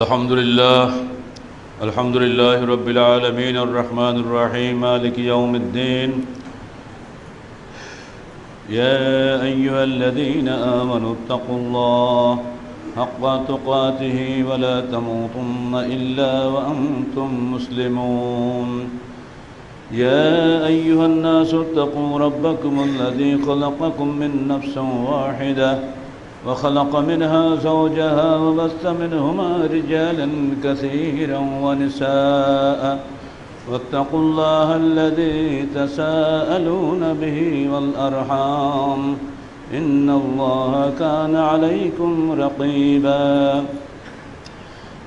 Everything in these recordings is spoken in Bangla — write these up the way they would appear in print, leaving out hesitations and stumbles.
الحمد لله رب العالمين الرحمن الرحيم مالك يوم الدين يا أيها الذين آمنوا اتقوا الله حق تقاته ولا تموتن إلا وأنتم مسلمون يا أيها الناس اتقوا ربكم الذي خلقكم من نفس واحدة وخلق منها زوجها وبث منهما رجالا كثيرا ونساء واتقوا الله الذي تساءلون به والأرحام إن الله كان عليكم رقيبا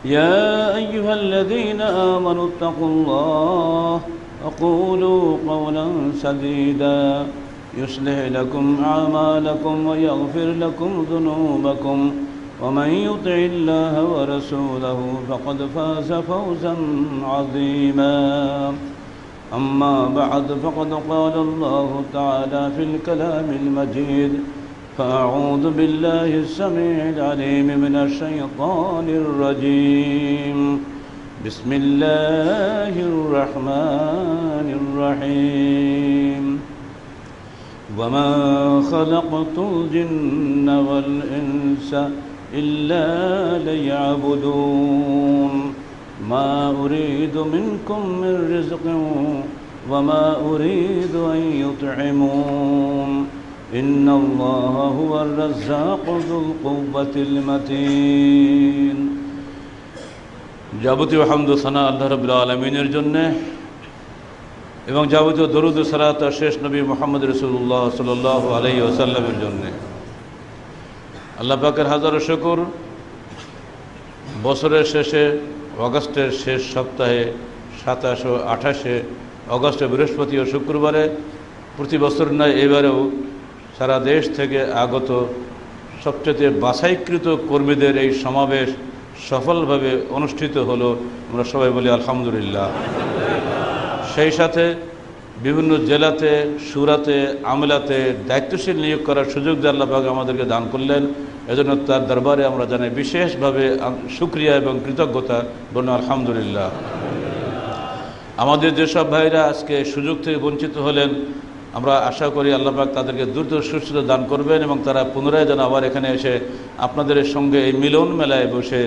يا أيها الذين آمنوا اتقوا الله وقولوا قولا سديدا يصلح لكم أعمالكم ويغفر لكم ذنوبكم ومن يطع الله ورسوله فقد فاز فوزا عظيما أما بعد فقد قال الله تعالى في الكلام المجيد فأعوذ بالله السميع العليم من الشيطان الرجيم بسم الله الرحمن الرحيم وما خلقت الجن والإنس إلا ليعبدون ما أريد منكم من رزق وما أريد أن يطعمون إن الله هو الرزاق ذو القوة المتين যাবতীয় হামদ ও সানা আল্লাহ রাব্বুল আলামিনের জন্য এবং যাবতীয় দরুদ ও সালাত শেষ নবী মুহাম্মদ রাসূলুল্লাহ সাল্লাল্লাহু আলাইহি ওয়াসাল্লামের জন্য আল্লাহ পাকের হাজারো শুকর বছরের শেষে অগাস্টের শেষ সপ্তাহে 27 ও 28 অগাস্টে বৃহস্পতি ও শুক্রবারে প্রতি বছর নয় এবারেও সারা দেশ থেকে আগত সবচেয়ে বাছাইকৃত কর্মীদের এই সমাবেশ সফলভাবে অনুষ্ঠিত হলো। আমরা সবাই বলি আলহামদুলিল্লাহ। সেই সাথে বিভিন্ন জেলাতে সুরাতে আমলাতে দায়িত্বশীল নিয়োগ করার সুযোগ যে আল্লাহ পাক আমাদেরকে দান করলেন, এজন্য তার দরবারে আমরা জানাই বিশেষভাবে শুকরিয়া এবং কৃতজ্ঞতা বলুন আলহামদুলিল্লাহ। আমাদের যেসব ভাইরা আজকে সুযোগ থেকে বঞ্চিত হলেন, আমরা আশা করি আল্লাহ পাক তাদেরকে দ্রুত সুস্থতা দান করবেন এবং তারা পুনরায় যেন আবার এখানে এসে আপনাদের সঙ্গে এই মিলন মেলায় বসে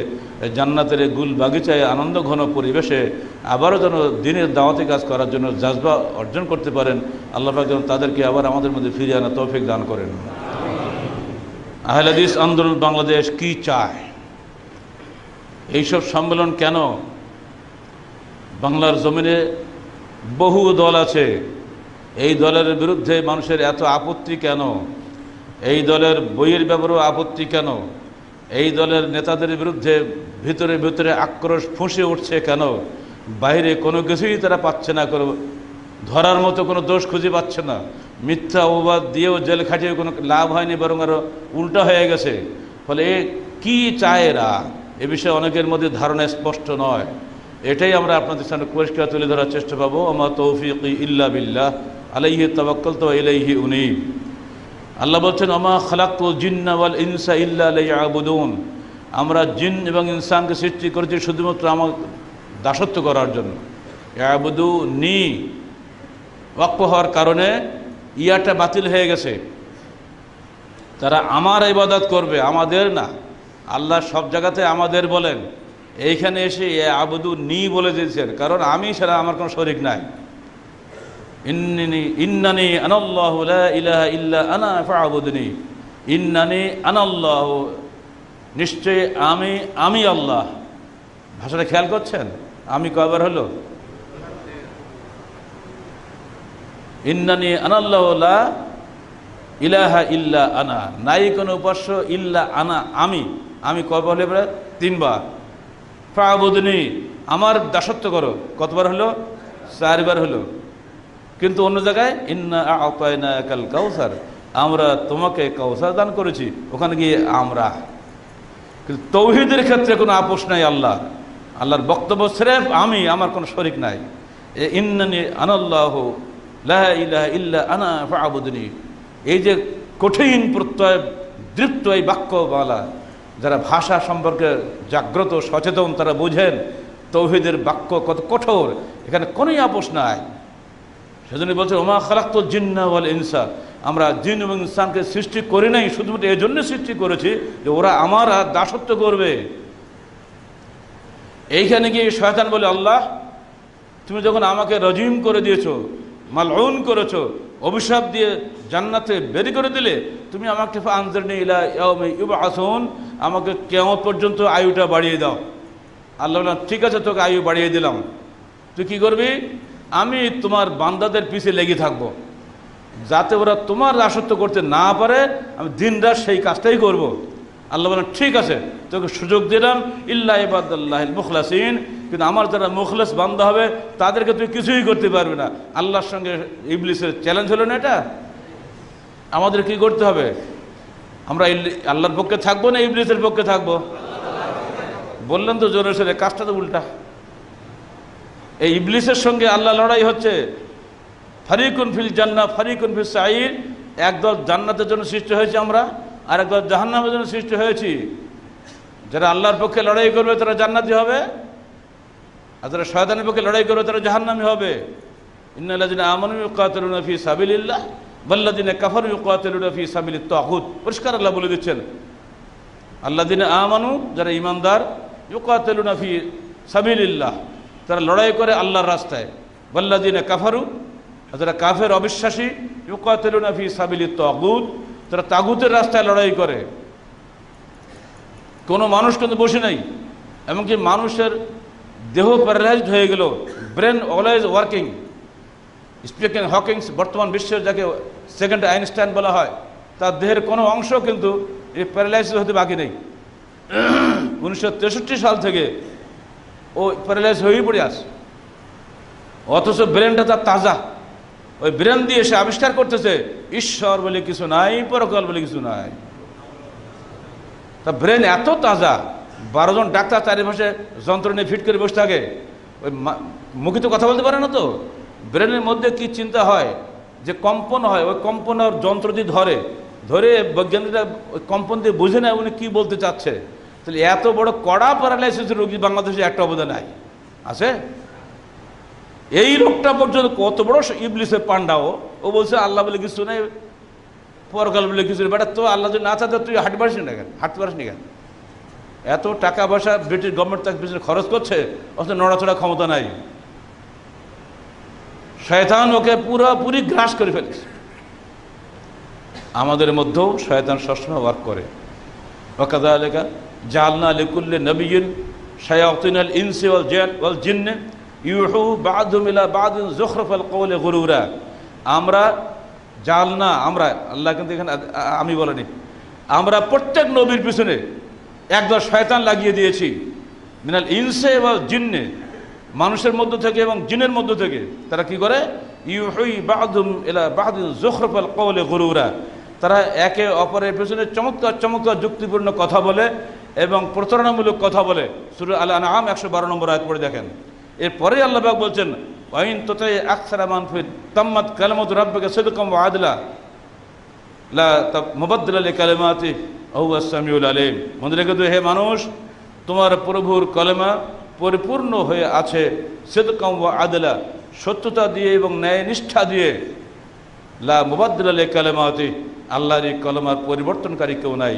জান্নাতের গুল বাগিচায় আনন্দ ঘন পরিবেশে আবারও যেন দিনের দাওয়াতি কাজ করার জন্য জাজবা অর্জন করতে পারেন। আল্লাহ পাক যেন তাদেরকে আবার আমাদের মধ্যে ফিরিয়ে আনা তৌফিক দান করেন। আহলে হাদিস আন্দোলন বাংলাদেশ কি চায়? এইসব সম্মেলন কেন? বাংলার জমিনে বহু দল আছে, এই দলের বিরুদ্ধে মানুষের এত আপত্তি কেন? এই দলের বইয়ের ব্যাপারেও আপত্তি কেন? এই দলের নেতাদের বিরুদ্ধে ভিতরে ভিতরে আক্রোশ ফুঁসে উঠছে কেন? বাইরে কোনো কিছুই তারা পাচ্ছে না, কোনো ধরার মতো কোনো দোষ খুঁজে পাচ্ছে না। মিথ্যা অপবাদ দিয়েও জেল খাটিয়ে কোনো লাভ হয়নি, বরং আরও উল্টা হয়ে গেছে। ফলে কি চায় এরা? এ বিষয়ে অনেকের মধ্যে ধারণা স্পষ্ট নয়। এটাই আমরা আপনাদের সামনে পরিষ্কার তুলে ধরার চেষ্টা পাবো। আমা তৌফিকি ইল্লা বিল্লাহ আলাইহি তাওয়াক্কালতু ওয়া ইলাইহি উনীব। আল্লাহ বলছেন ওমা খালাকতুল জিন্না ওয়াল ইনসা ইল্লা লিয়াবুদুন। আমরা জিন এবং ইনসানকে সৃষ্টি করেছি শুধুমাত্র আমার দাসত্ব করার জন্য। ইয়াবুদুনি ওয়াক্ফ হওয়ার কারণে ইয়াটা বাতিল হয়ে গেছে। তারা আমার ইবাদত করবে, আমাদের না। আল্লাহ সব জায়গাতে আমাদের বলেন, এইখানে এসে ইয়াবুদুনি বলে দিয়েছেন, কারণ আমি ছাড়া আমার কোনো শরীক নাই। ইন্নানি আনাল্লাহু লা ইলাহা ইল্লা আনা ফা'বুদনি। ইন্নানি আনাল্লাহু, নিশ্চয়ই আমি আল্লাহ। ভাষাটা খেয়াল করছেন? আমি কয়বার হলো? ইন্নানি আনাল্লাহু লা ইলাহা ইল্লা আনা, নাই কোনো উপাস্য ইল্লা আনা, আমি কয়বার হলো? এবার 3 বার। ফা'বুদনি, আমার দাসত্ব করো। কতবার হলো? 4 বার হলো। কিন্তু অন্য জায়গায় ইন্না আ'তাইনাকাল কাউসার, আমরা তোমাকে কাউসার দান করেছি, ওখানে গিয়ে আমরা। কিন্তু তৌহিদের ক্ষেত্রে কোনো আপোষ নাই। আল্লাহর বক্তব্য স্রেফ আমি, আমার কোনো শরীক নাই। ইন্নানি আনাল্লাহু লা ইলাহা ইল্লা আনা ফা'বুদনি, এই যে কঠিন প্রত্যয় দৃপ্ত এই বাক্য বলা, যারা ভাষা সম্পর্কে জাগ্রত সচেতন তারা বুঝেন তৌহিদের বাক্য কত কঠোর, এখানে কোনোই আপোষ নাই। সেজন্য বলছে ওমা খালাকতুল জিন্না ওয়াল ইনসা, আমরা জিন এবং ইনসানকে সৃষ্টি করি নাই শুধুমাত্র এই জন্য সৃষ্টি করেছি যে ওরা আমার দাসত্ব করবে। এইখানে গিয়ে শয়তান বলে, আল্লাহ তুমি যখন আমাকে রজিম করে দিয়েছো, মালউন করেছো, অভিশাপ দিয়ে জান্নাতে বের করে দিলে, তুমি আমাকে আনজারনি ইলা ইয়াউমি ইউবআসুন, আমাকে কিয়ামত পর্যন্ত আয়ুটা বাড়িয়ে দাও। আল্লাহ বললেন ঠিক আছে, তোকে আয়ু বাড়িয়ে দিলাম, তুই কি করবি? আমি তোমার বান্দাদের পিছিয়ে লেগে থাকবো, যাতে ওরা তোমার দাসত্ব করতে না পারে, আমি দিন রাত সেই কাজটাই করব। আল্লাহ বলেন ঠিক আছে, তোকে সুযোগ দিলাম, ইল্লা ইবাদাল্লাহিল মুখলাসিন, কিন্তু আমার যারা মুখলেস বান্দা হবে তাদেরকে তুই কিছুই করতে পারবি না। আল্লাহর সঙ্গে ইবলিসের চ্যালেঞ্জ হলো না এটা? আমাদের কি করতে হবে? আমরা আল্লাহর পক্ষে থাকবো না ইবলিসের পক্ষে থাকবো? বললেন তো জোরে সোরে, কাজটা তো উল্টা। এই ইবলিসের সঙ্গে আল্লাহ লড়াই হচ্ছে। ফারিকুন ফিল জান্নাহ ফারিকুন ফিস সাঈর, একদল জান্নাতের জন্য সৃষ্টি হয়েছে আমরা, আর একদল জাহান্নামের জন্য সৃষ্টি হয়েছি। যারা আল্লাহর পক্ষে লড়াই করবে তারা জান্নাতি হবে, আর যারা শয়তানের পক্ষে লড়াই করবে তারা জাহান্নামী হবে। ইন্নাল্লাযিনা আমানু ইউকাতিলুনা ফি সাবিলিল্লাহ ওয়াল্লাযিনা কাফারু ইউকাতিলুনা ফি সাবিলিত তাগুত। পরিষ্কার আল্লাহ বলে দিচ্ছেন, আল্লাযিনা আমানু, যারা ঈমানদার, ইউকাতিলুনা ফি সাবিলিল্লাহ, তারা লড়াই করে আল্লাহর রাস্তায়। ওয়াল্লাযিনা কাফারু, যারা কাফের অবিশ্বাসী, ইউকাতিলুনা ফি সাবিলিত তাগুত, তারা তাগুতের রাস্তায় লড়াই করে। কোনো মানুষ কিন্তু বসে নাই, এমনকি মানুষের দেহ প্যারালাইজড হয়ে গেল, brain always working. Stephen Hawking বর্তমান বিশ্বের যাকে সেকেন্ড আইনস্টাইন বলা হয়, তার দেহের কোনো অংশ কিন্তু এই প্যারালাইসিস হতে বাকি নেই। 1963 সাল থেকে ও প্যারালাইজ হয়েই পড়ে আসে, অথচ ব্রেনটা তার তাজা। ওই ব্রেন দিয়ে সে আবিষ্কার করতেছে ঈশ্বর বলে কিছু নাই, পরকাল বলে কিছু নাই। তা ব্রেন এত তাজা, 12 জন ডাক্তার চারিপাশে যন্ত্র নিয়ে ফিট করে বসে থাকে, ওই মুখে তো কথা বলতে পারে না। তো ব্রেনের মধ্যে কি চিন্তা হয়, যে কম্পন হয়, ওই কম্পনের যন্ত্র দিয়ে ধরে বৈজ্ঞানিকরা ওই কম্পন দিয়ে বুঝে নেয় উনি কী বলতে চাচ্ছে। তাহলে এত বড় কড়া প্যারালাইসিসের রোগী বাংলাদেশে একটা অবদান নাই আছে। এই লোকটা পর্যন্ত কত বড় ইবলিসের পান্ডাও, ও বলছে আল্লাহ বলে কিছু নেই, পরকাল বলে কিছু নেই। বেটা তো আল্লাহ যদি না চাতে তুই হাঁটতে পারিস না কেন? এত টাকা পয়সা ব্রিটিশ গভর্নমেন্ট তার পিছনে খরচ করছে, অথচ নড়াচড়া ক্ষমতা নাই। শয়তান ওকে পুরোপুরি গ্রাস করে ফেলেছে। আমাদের মধ্যেও শয়তান সবসময় ওয়ার্ক করে। ওয়াকাযালিকা জাআলনা লিকুল্লি নাবিয়্যিন শায়াতিনাল ইনসি ওয়াল জিন্নি ইউহু বা'দুহুম ইলা বা'দিন যুখরাফাল কওলি গুরুরা। আমরা জাআলনা, আমরা আল্লাহ কিন্তু এখানে আমি বলিনি, আমরা প্রত্যেক নবীর পিছনে একদল শয়তান লাগিয়ে দিয়েছি। মিনাল ইনসি ওয়াল জিন্নি, মানুষের মধ্য থেকে এবং জিনের মধ্য থেকে। তারা কি করে? ইউহু বা'দুহুম ইলা বা'দিন যুখরাফাল কওলি গুরুরা, তারা একে অপরের পেছনে চমৎকার চমৎকার যুক্তিপূর্ণ কথা বলে এবং প্রতারণামূলক কথা বলে। সূরা আল আনআম 112 নম্বর আয়াত পড়ে দেখেন। এরপরে আল্লাহ পাক বলছেন ওয়াইন তুতি আকসারা মান ফি তাম্মাত কালামাতু রাব্বিকা সিদকাম ওয়া আদলা লা মুবাদদিলা লিকালিমাতি ওয়া হুয়াস সামিউল আলিম। মনে রেখে তো হে মানুষ, তোমার প্রভুর কলেমা পরিপূর্ণ হয়ে আছে সিদকাম ওয়া আদলা, সত্যতা দিয়ে এবং ন্যায় নিষ্ঠা দিয়ে। লা মুবাদদিলা লিকালিমাতি, আল্লাহর এই কলেমার পরিবর্তনকারী কেউ নাই,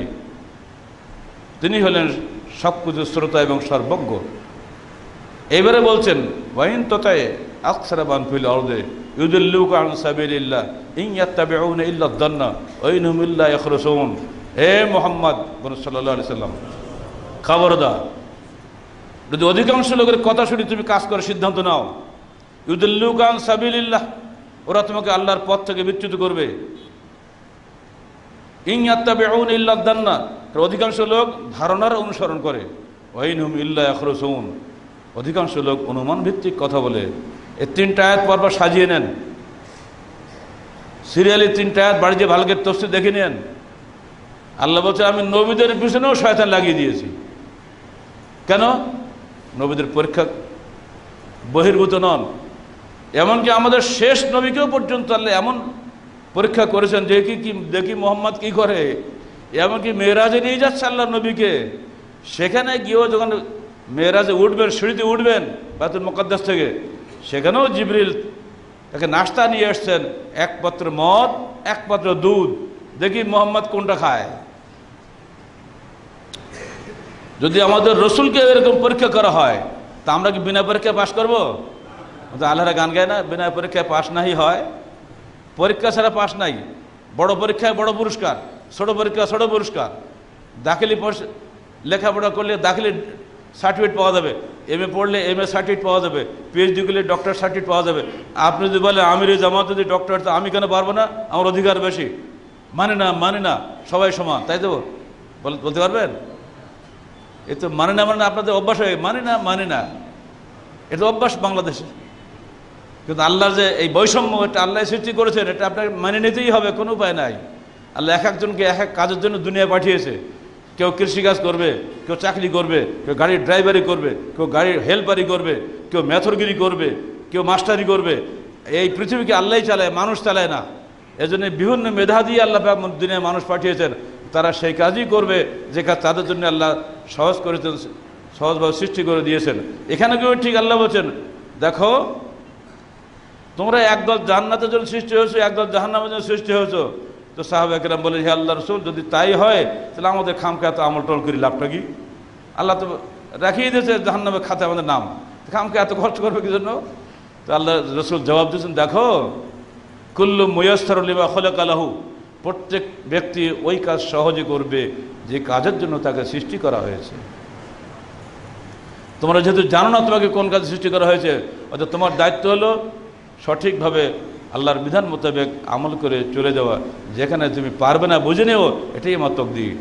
তিনি হলেন সবকিছু শ্রোতা এবং সর্বজ্ঞ। এবারে বলছেন ওয়াইন তুতি আকসারা মান ফিল আরদি ইউদিল্লুকা আন সাবিলিল্লাহ ইন ইয়াত্তাবিউনা ইল্লা আয-যান্না ওয়া ইন হুম ইল্লা ইয়াখরুসুন। হে মুহাম্মদ সাল্লাল্লাহু আলাইহি সাল্লাম, খবরদার, যদি অধিকাংশ লোকের কথা শুনে তুমি কাজ করার সিদ্ধান্ত নাও, ইউদিল্লুকা আন সাবিলিল্লাহ, ওরা তোমাকে আল্লাহর পথ থেকে বিচ্যুত করবে। ইন ইয়াত্তাবিউনা ইল্লা আয-যান্না, অধিকাংশ লোক ধারণার অনুসরণ করে। ওয়া ইন হুম ইল্লা ইয়াখরুসুন, অধিকাংশ লোক অনুমান ভিত্তিক কথা বলে। এই 3টা আয়াত পরপর সাজিয়ে নেন, সিরিয়ালি 3টা আয়াত বাড়িতে ভালো করে তফসির দেখে নেন। আল্লাহ বলছে আমি নবীদের পিছনেও শয়তান লাগিয়ে দিয়েছি। কেন? নবীদের পরীক্ষা বহির্ভূত নন, এমনকি আমাদের শেষ নবীকেও পর্যন্ত আল্লাহ এমন পরীক্ষা করেছেন যে দেখি মোহাম্মদ কি করে। এমনকি মেরাজে নিয়ে যাচ্ছে আল্লাহ নবীকে। সেখানে গিয়েও যখন মেরাজে উঠবেন, সিঁড়িতে উঠবেন বাইতুল মুকাদ্দাস থেকে, সেখানেও জিবরিল তাকে নাস্তা নিয়ে এসছেন, এক পাত্র মদ, এক পাত্র দুধ। দেখি মোহাম্মদ কোনটা খায়। যদি আমাদের রসুলকে এরকম পরীক্ষা করা হয় তা আমরা কি বিনা পরীক্ষায় পাশ করবো? আল্লাহরা গান গায় না, বিনা পরীক্ষায় পাশ নাই হয়, পরীক্ষা ছাড়া পাশ নাই। বড় পরীক্ষায় বড় পুরস্কার, ছোট পরীক্ষা ছোট পুরস্কার। দাখিলি লেখাপড়া করলে দাখিলি সার্টিফিকেট পাওয়া যাবে, এমএ পড়লে এমএ সার্টিফিকেট পাওয়া যাবে, পিএইচডি করলে ডক্টর সার্টিফিকেট পাওয়া যাবে। আপনি যদি বলেন আমির জামাত যদি ডক্টর, তো আমি কেন পারবো না? আমার অধিকার বেশি। মানে না সবাই সমান, তাই তো বলতে পারবেন? এ তো মানে না আপনাদের অভ্যাস হয়ে মানে না, এটা অভ্যাস বাংলাদেশে। কিন্তু আল্লাহর যে এই বৈষম্য, এটা আল্লাহ সৃষ্টি করেছেন, এটা আপনাকে মানে নিতেই হবে, কোনো উপায় নাই। আল্লাহ এক একজনকে এক এক কাজের জন্য দুনিয়া পাঠিয়েছে। কেউ কৃষিকাজ করবে, কেউ চাকরি করবে, কেউ গাড়ির ড্রাইভারি করবে, কেউ গাড়ির হেল্পারি করবে, কেউ মেথরগিরি করবে, কেউ মাস্টারি করবে। এই পৃথিবীকে আল্লাহই চালায়, মানুষ চালায় না। এজন্য বিভিন্ন মেধা দিয়ে আল্লাহ দুনিয়ায় মানুষ পাঠিয়েছেন, তারা সেই কাজই করবে যে কাজ তাদের জন্য আল্লাহ সহজ করেছেন, সহজভাবে সৃষ্টি করে দিয়েছেন। এখানে কেউ ঠিক আল্লাহ বলছেন, দেখো তোমরা একদল জান্নাতের জন্য সৃষ্টি হয়েছো, একদল জাহান্নামের জন্য সৃষ্টি হয়েছো। তো সাহাবা কেরাম বলে, হে আল্লাহ রসুল, যদি তাই হয় তাহলে আমাদের খামখা এত আমল টল করি লাভটা কি? আল্লাহ তো রাখিয়ে দিয়েছে জাহান্নামের খাতে আমাদের নাম, খামখা এত খরচ করবে কি জন্য? তো আল্লাহ রসুল জবাব দিয়েছেন, দেখো কুল্লু মুয়াসসারু লিমা খুলিকা লাহু, প্রত্যেক ব্যক্তি ওই কাজ সহজে করবে যে কাজের জন্য তাকে সৃষ্টি করা হয়েছে। তোমরা যেহেতু জানো না তোমাকে কোন কাজে সৃষ্টি করা হয়েছে, অর্থাৎ তোমার দায়িত্ব হলো সঠিকভাবে আল্লাহর বিধান মোতাবেক আমল করে চলে যাওয়া। যেখানে তুমি পারবে না বুঝে নেও, এটাই আমার তাকদীর।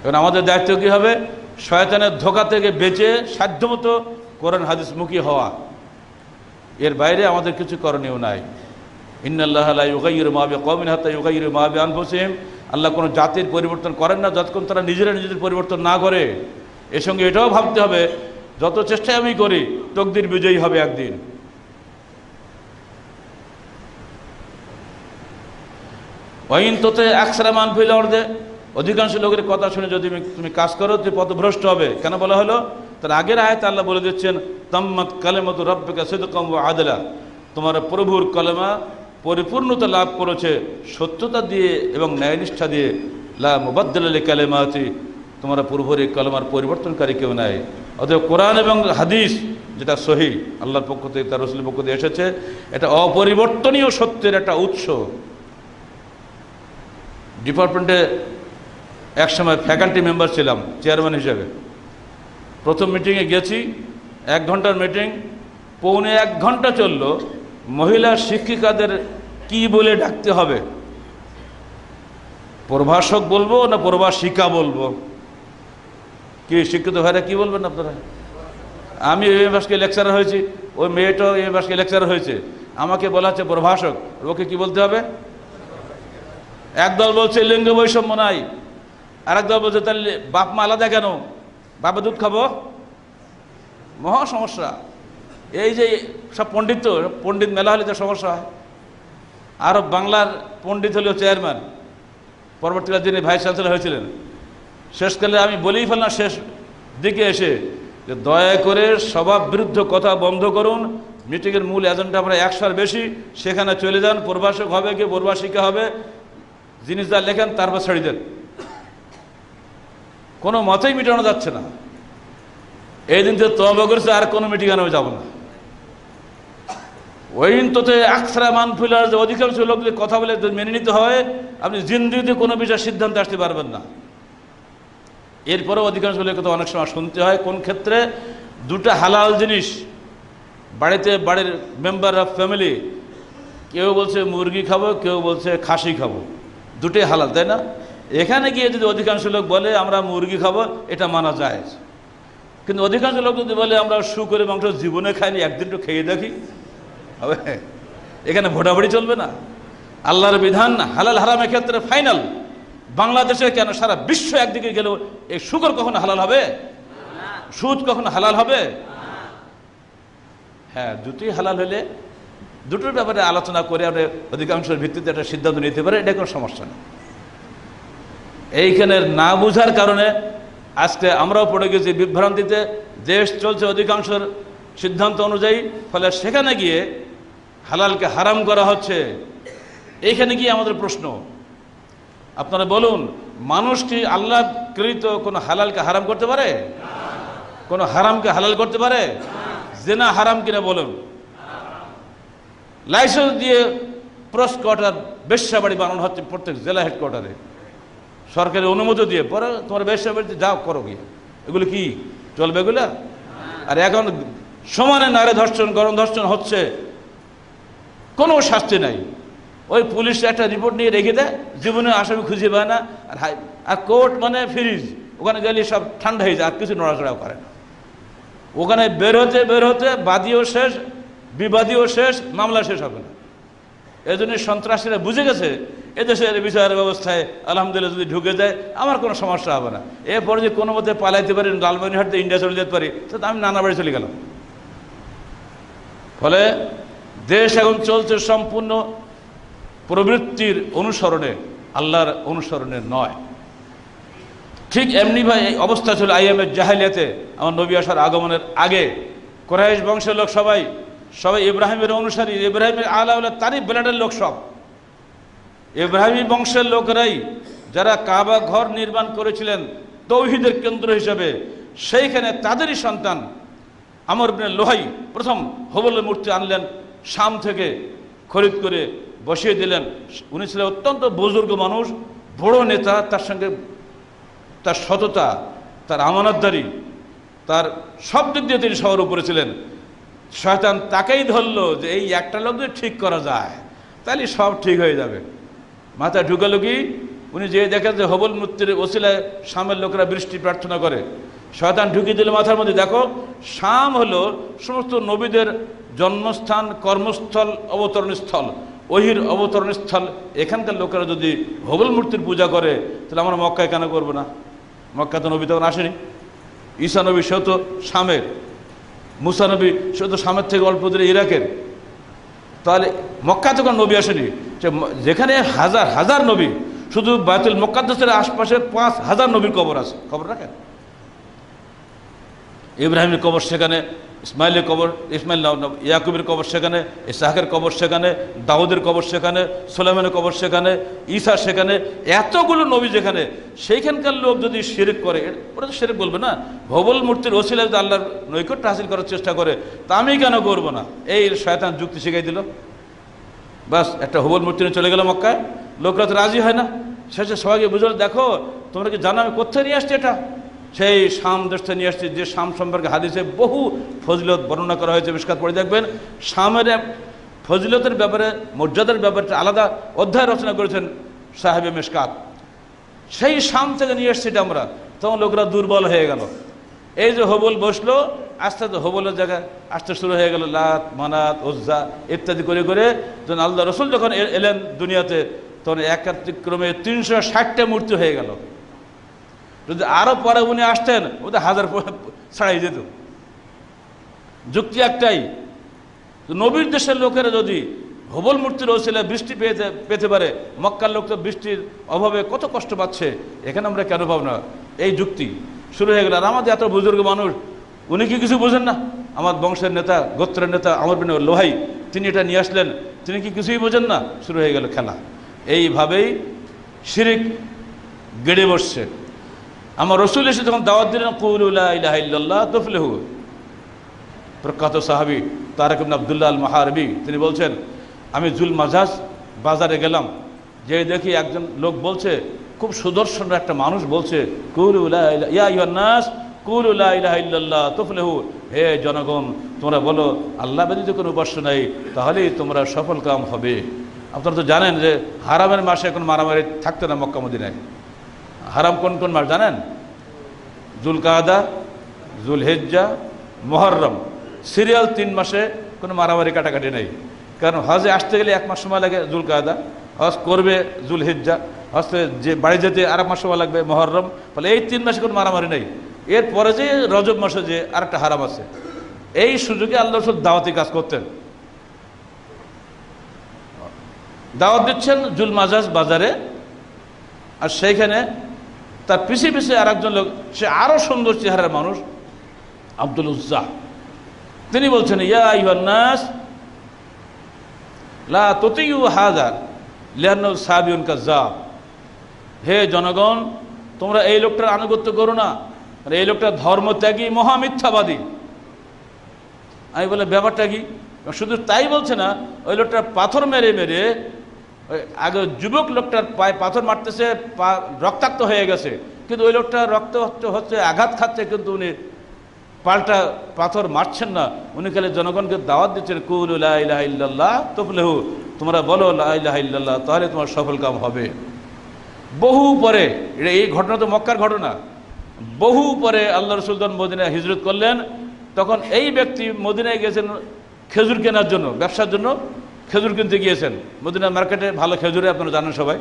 এখন আমাদের দায়িত্ব কী হবে? শয়তানের ধোঁকা থেকে বেঁচে সাধ্যমতো কোরআন হাদিস মুখী হওয়া, এর বাইরে আমাদের কিছু করণীয় নাই। ইন্নাল্লাহা লা ইউগাইয়িরু মা বিকওমিন হাত্তা ইউগাইয়িরু মা বিআনফুসিহিম। আল্লাহ কোনো জাতির পরিবর্তন করেন না যতক্ষণ তারা নিজেরা নিজেদের পরিবর্তন না করে। এর সঙ্গে এটাও ভাবতে হবে, যত চেষ্টাই আমি করি তাকদীর বিজয়ী হবে একদিন। ওয়াইন তোতে আকসারা মান ফিল আরদে, অধিকাংশ লোকের কথা শুনে যদি তুমি কাজ করো তুই পথভ্রষ্ট হবে। কেন বলা হলো? তার আগের আয়াতে আল্লাহ বলে দিচ্ছেন, তাম্মাত কালিমাতু রাব্বিকা সিদকাম ওয়া আদলা, তোমার প্রভুর কলেমা পরিপূর্ণতা লাভ করেছে সত্যতা দিয়ে এবং ন্যায়নিষ্ঠা দিয়ে। লা মুবাদ্দিলা লিকালিমাতি, তোমরা প্রভুর এই কলেমার পরিবর্তনকারী কেউ নাই। অতএব কোরআন এবং হাদিস যেটা সহি আল্লাহর পক্ষ থেকে, তার রাসূলের পক্ষ থেকে এসেছে, এটা অপরিবর্তনীয় সত্যের একটা উৎস। ডিপার্টমেন্টে একসময় ফ্যাকাল্টি মেম্বার ছিলাম চেয়ারম্যান হিসেবে। প্রথম মিটিংয়ে গেছি, 1 ঘন্টার মিটিং, পৌনে 1 ঘন্টা চলল। মহিলা শিক্ষিকাদের কি বলে ডাকতে হবে, প্রভাষক বলবো না প্রভাষিকা বলবো? কি শিক্ষিত ভাইরা কি বলবেন আপনারা? আমি এই মাসকে লেকচারার হয়েছি, ওই মেয়েটাও এই মাসকে লেকচারার হয়েছে, আমাকে বলা হচ্ছে প্রভাষক, ওকে কি বলতে হবে? একদল বলছে লিঙ্গ বৈষম্য নাই, আরেক দল বলছে তাহলে বাপ মা আলাদা কেন, বাবা দুধ খাবো, মহা সমস্যা। এই যে সব পণ্ডিত মেলা হলে তো সমস্যা হয়। আরও বাংলার পণ্ডিত হলেও চেয়ারম্যান, পরবর্তীকালে যিনি ভাইস চ্যান্সেলর হয়েছিলেন। শেষকালে আমি বলেই ফেললাম শেষ দিকে এসে, যে দয়া করে স্বভাব বিরুদ্ধ কথা বন্ধ করুন। মিটিংয়ের মূল এজেন্ডা আমরা 100-র বেশি, সেখানে চলে যান। প্রভাষক হবে কি প্রভাষিকা হবে, জিনিস যা লেখেন তারপর ছেড়ে দেন। কোনো মতেই মিটানো যাচ্ছে না। এই দিন থেকে তওবা করেছে, আর কোনো মিটিংয়ে আমি যাব না। ওইন তোতে আকসারা মান ফিল আরদি, অধিকাংশ লোক যে কথা বলে মেনে নিতে হয়, আপনি জিন্দিগিতে কোনো বিষয়ে সিদ্ধান্ত আসতে পারবেন না। এরপরেও অধিকাংশ লোকের কথা অনেক সময় শুনতে হয়। কোন ক্ষেত্রে? দুটো হালাল জিনিস বাড়িতে, বাড়ির মেম্বার অফ ফ্যামিলি, কেউ বলছে মুরগি খাবো, কেউ বলছে খাসি খাবো, দুটোই হালাল, তাই না? এখানে গিয়ে যদি অধিকাংশ লোক বলে আমরা মুরগি খাবো, এটা মানা যায়। কিন্তু অধিকাংশ লোক যদি বলে আমরা শুকরের মাংস জীবনে খাইনি, একদিন তো খেয়ে দেখি, হবে? এখানে ভোটাভুটি চলবে না। আল্লাহর বিধান হালাল হারামের ক্ষেত্রে ফাইনাল। বাংলাদেশে কেন, সারা বিশ্ব একদিকে গেলেও এই শুকর কখনো হালাল হবে? সুদ কখনো হালাল হবে? হ্যাঁ, দুটোই হালাল হলে দুটোর ব্যাপারে আলোচনা করে আমরা অধিকাংশের ভিত্তিতে একটা সিদ্ধান্ত নিতে পারে, এটা কোনো সমস্যা নেই। এইখানে না বুঝার কারণে আজকে আমরাও পড়ে গেছি বিভ্রান্তিতে। দেশ চলছে অধিকাংশের সিদ্ধান্ত অনুযায়ী, ফলে সেখানে গিয়ে হালালকে হারাম করা হচ্ছে। এইখানে গিয়ে আমাদের প্রশ্ন, আপনারা বলুন, মানুষ কি আল্লাহ কৃত কোনো হালালকে হারাম করতে পারে? কোনো হারামকে হালাল করতে পারে? জেনা হারাম কিনা বলুন? লাইসেন্স দিয়ে প্রস কোয়ার্টার বেশ্যা বাড়ি বানানো হচ্ছে প্রত্যেক জেলা হেডকোয়ার্টারে, সরকারের অনুমতি দিয়ে। পরে তোমার বেশ্যা বাড়িতে যাও, করো গিয়ে। এগুলো কি চলবে এগুলা? আর এখন সমানে নারী ধর্ষণ, গণ ধর্ষণ হচ্ছে, কোনো শাস্তি নাই। ওই পুলিশ একটা রিপোর্ট নিয়ে রেখে দেয়, জীবনে আসামি খুঁজে পায় না। আর কোর্ট মানে ফ্রিজ, ওখানে গেলে সব ঠান্ডা হয়ে যায়, আর কিছু নড়াচড়াও করে না। ওখানে বের হতে বাদীও শেষ, বিবাদীও শেষ, মামলা শেষ হবে না। এই জন্য সন্ত্রাসীরা বুঝে গেছে এদেশের বিচার ব্যবস্থায় আলহামদুলিল্লাহ যদি ঢুকে যায় আমার কোনো সমস্যা হবে না। এরপরে যে কোনো মতে পালাইতে পারি, লালমনিরহাটে ইন্ডিয়া চলে যেতে পারি, তো আমি নানা বাড়ি চলে গেলাম। ফলে দেশ এখন চলছে সম্পূর্ণ প্রবৃত্তির অনুসরণে, আল্লাহর অনুসরণে নয়। ঠিক এমনি ভাই এই অবস্থা ছিল আইএমের জাহেলিয়াতে। আমার নবী আসার আগমনের আগে কুরাইশ বংশের লোক সবাই ইব্রাহিমের অনুসারী, ইব্রাহিমের আলা তারই ব্লাডের লোক সব। ইব্রাহিমী বংশের লোকেরাই যারা কাবা ঘর নির্মাণ করেছিলেন তৌহিদের কেন্দ্র হিসেবে, সেইখানে তাদেরই সন্তান আমর ইবনে লোহাই প্রথম হবলের মূর্তি আনলেন, শাম থেকে খরিদ করে বসিয়ে দিলেন। উনি ছিলেন অত্যন্ত বুজুর্গ মানুষ, বড় নেতা। তার সঙ্গে তার সততা, তার আমানতদারি, তার সব দিক দিয়ে তিনি সবার উপরে ছিলেন। শয়তান তাকেই ধরলো যে এই একটা লোক যদি ঠিক করা যায় তাহলে সব ঠিক হয়ে যাবে। মাথায় ঢুকালো কি, উনি যে দেখেন যে হবল মূর্তির ওসিলায় শামের লোকেরা বৃষ্টি প্রার্থনা করে, শয়তান ঢুকিয়ে দিল মাথার মধ্যে, দেখো শাম হলো সমস্ত নবীদের জন্মস্থান, কর্মস্থল, অবতরণস্থল, ওহির অবতরণস্থল। এখানকার লোকেরা যদি হবল মূর্তির পূজা করে তাহলে আমরা মক্কায় কেন করবো না? মক্কা তো নবী তখন আসেনি। ঈসা নবী সেও তো শামের, মুসা নবী সেও তো শামের থেকে অল্প দূরে ইরাকের। তাহলে মক্কা তখন নবী আসেনি। যেখানে হাজার হাজার নবী, শুধু বায়তুল মুকাদ্দাসের আশপাশে 5000 নবীর কবর আছে, খবর রাখেন? ইব্রাহিমের কবর সেখানে, ইসমাইলের কবর, ইয়াকুবের কবর সেখানে, ইসহাকের কবর সেখানে, দাউদের কবর সেখানে, সুলাইমানের কবর সেখানে, ঈসা সেখানে, এতগুলো নবী যেখানে, সেইখানকার লোক যদি শিরক করে, ওরা তো শিরক বলবে না। হবল মূর্তির ওসিলায় যদি আল্লাহর নৈকট্য হাসিল করার চেষ্টা করে, তা আমি কেন করবো না? এই শয়তান যুক্তি শিখাই দিল। বাস একটা হবল মূর্তি নিয়ে চলে গেল মক্কায়। লোকরা তো রাজি হয় না। শেষে সবাইকে বুঝলো, দেখো তোমরা কি জানো আমি কোথায় নিয়ে আসছি? এটা সেই শাম দেশ থেকে নিয়ে আসছি, যে শাম সম্পর্কে হাদিসে বহু ফজিলত বর্ণনা করা হয়েছে। মিশকাত পড়ে দেখবেন, শামের ফজিলতের ব্যাপারে, মর্যাদার ব্যাপারে আলাদা অধ্যায় রচনা করেছেন সাহেবে মিশকাত। সেই শাম থেকে নিয়ে আসছি এটা আমরা। তখন লোকরা দুর্বল হয়ে গেল। এই যে হবল বসলো, আস্তে আস্তে হবলের জায়গায় আসতে শুরু হয়ে গেল লাত, মানাত, ওজ্জা ইত্যাদি করে করে। যখন আল্লাহ রসুল যখন এলেন দুনিয়াতে, তখন একাত্রিক্রমে 360টা মূর্তি হয়ে গেল। যদি আরো পরে উনি আসতেন, ওদের 1000 ছাড়াই যেত। যুক্তি একটাই, নবীর দেশের লোকেরা যদি হবল মূর্তির ওসিলায় বৃষ্টি পেতে পারে, মক্কার লোক তো বৃষ্টির অভাবে কত কষ্ট পাচ্ছে, এখানে আমরা কেন পাবো না? এই যুক্তি শুরু হয়ে গেল। আর আমাদের এত বুজুর্গ মানুষ, উনি কি কিছু বোঝেন না? আমার বংশের নেতা, গোত্রের নেতা আমর বিন লোহাই, তিনি এটা নিয়ে আসলেন, তিনি কি কিছুই বোঝেন না? শুরু হয়ে গেল খেলা। এইভাবেই শিরিক গেড়ে বসছে। আমার রসুল এসে যখন দাওয়াত দিলেন, কুলু লা ইলাহা ইল্লাল্লাহ তুফলিহু, প্রখ্যাত সাহাবী তারেক ইবনে আব্দুল্লাহ আল মাহারবি তিনি বলছেন, আমি জুল মাজাজ বাজারে গেলাম, যে দেখি একজন লোক বলছে, খুব সুদর্শন একটা মানুষ বলছে, কুলু লা ইলাহা ইয়া আইয়ুহান নাস কুলু লা ইলাহা ইল্লাল্লাহ তুফলিহু, হে জনগণ তোমরা বলো আল্লাহ ব্যতীত কোনো উপাস্য নাই, তাহলেই তোমরা সফল কাম হবে। আপনারা তো জানেন যে হারামের মাসে কোনো মারামারি থাকতো না মক্কা মদিনায়। হারাম কোন কোন মাস জানেন? জুলকাদা, জুলহিজ্জা, মুহররম, সিরিয়াল 3 মাসে কোনো মারামারি কাটাকাটি নেই। কারণ হজে আসতে গেলে 1 মাস সময় লাগে জুলকাদা, হজ করবে জুলহিজ্জা, হজে যে বাড়ি যেতে আর 1 মাস সময় লাগবে মুহররম। ফলে এই 3 মাসে কোনো মারামারি নেই। এরপরে যে রজব মাসে যে আরেকটা হারাম আছে, এই সুযোগে আল্লাহ রাসূল দাওয়াতি কাজ করতেন। দাওয়াত দিচ্ছেন জুল মাজাজ বাজারে, আর সেইখানে তার পিছিয়ে পিছিয়ে আর একজন লোক, সে আরও সুন্দর চেহারার মানুষ, আব্দুল উজ্জা। তিনি বলছেন, ইয়া আইয়ুহান নাস লা তুতিউ হাযা লিআন্নাহু সাবিউন কাযাব। হে জনগণ, তোমরা এই লোকটার আনুগত্য করো না, এই লোকটা ধর্মত্যাগী, মহামিথ্যাবাদী। আমি বলে, ব্যাপারটা কি? শুধু তাই বলছে না, ওই লোকটার পাথর মেরে মেরে, ওই আগে যুবক লোকটার পায়ে পাথর মারতেছে, পা রক্তাক্ত হয়ে গেছে, কিন্তু ওই লোকটা রক্ত হচ্ছে, আঘাত খাচ্ছে, কিন্তু উনি পাল্টা পাথর মারছেন না। উনি খালি জনগণকে দাওয়াত দিচ্ছেন, কুলু লা ইলাহা ইল্লাল্লাহ তুফলিহু, তোমরা বলো লা ইলাহা ইল্লাল্লাহ, তাহলে তোমার সফল কাম হবে। বহু পরে, এই ঘটনা তো মক্কার ঘটনা, বহু পরে আল্লাহ রাসূল যখন মদিনায় হিজরত করলেন, তখন এই ব্যক্তি মদিনায় গিয়েছেন খেজুর কেনার জন্য, ব্যবসার জন্য খেজুর কিনতে গিয়েছেন। মদিনা মার্কেটে ভালো খেজুরে, আপনারা জানেন সবাই।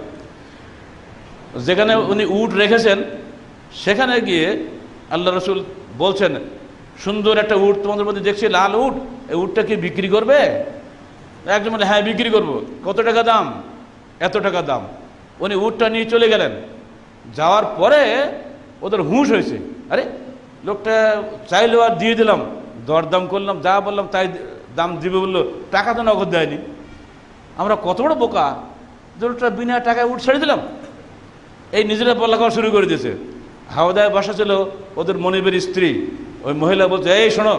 যেখানে উনি উট রেখেছেন, সেখানে গিয়ে আল্লাহ রাসূল বলছেন, সুন্দর একটা উট তোমাদের মধ্যে দেখছি, লাল উট, এই উটটা কি বিক্রি করবে? একজন বলে, হ্যাঁ বিক্রি করবো। কত টাকা দাম? এত টাকা দাম। উনি উটটা নিয়ে চলে গেলেন। যাওয়ার পরে ওদের হুঁশ হয়েছে, আরে লোকটা চাইলেও আর দিয়ে দিলাম, দরদাম করলাম, যা বললাম তাই দাম দিবে বললো, টাকা তো নগদ দেয়নি। আমরা কত বড় বোকা, লোকটা বিনা টাকায় উঠ ছেড়ে দিলাম। এই নিজেরা বলা খাওয়া শুরু করে দিয়েছে। হাওদায় বসা ছিল ওদের মনিবের স্ত্রী, ওই মহিলা বলছে, এই শোনো,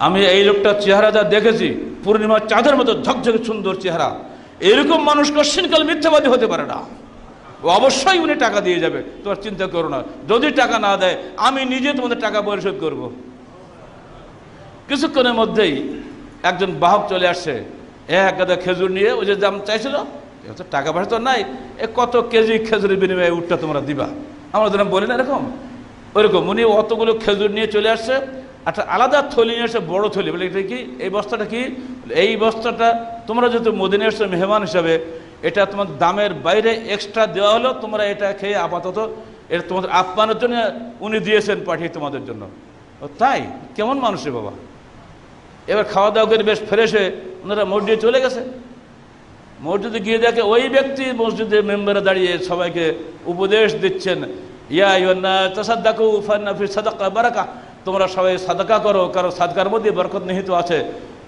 আমি এই লোকটার চেহারা যা দেখেছি, পূর্ণিমার চাঁদের মতো ঝকঝকে সুন্দর চেহারা, এরকম মানুষ কশিনকাল মিথ্যাবাদী হতে পারে না, অবশ্যই উনি টাকা দিয়ে যাবে, তোমার চিন্তা করো না। যদি টাকা না দেয়, আমি নিজে তোমাদের টাকা পরিশোধ করব। কিছুক্ষণের মধ্যেই একজন বাহক চলে আসছে, এক গাদা খেজুর নিয়ে, ওই যে দাম চাইছিল, টাকা পয়সা তো নাই, কত কেজি খেজুরের বিনিময়ে উটটা তোমরা দিবা, আমরা যেরকম বলি না এরকম, ওইরকম উনি অতগুলো খেজুর নিয়ে চলে আসছে। একটা আলাদা থলি নিয়ে এসে, বড় থলি, বলে এটা কি, এই বস্তাটা কি? এই বস্তাটা তোমরা যেহেতু মদিনায় এসছো মেহমান হিসাবে, এটা তোমার দামের বাইরে এক্সট্রা দেওয়া হলো, তোমরা এটা খেয়ে আপাতত, এটা তোমাদের আপ্যায়নের জন্য উনি দিয়েছেন, পাঠিয়ে তোমাদের জন্য। তাই কেমন মানুষ রে বাবা। এবার খাওয়া দাওয়া করে বেশ ফ্রেশ হয়ে ওনারা মসজিদে চলে গেছে। মসজিদে গিয়ে দেখে ওই ব্যক্তি মসজিদের মেম্বারে দাঁড়িয়ে সবাইকে উপদেশ দিচ্ছেন, ইয়া আইয়ুহান নাস তাসাদ্দাকু ফাইন্না ফি সাদাকা বারাকা, তোমরা সবাই সাদাকা করো, কারণ সাদকার মধ্যে বরকত নিহিত আছে।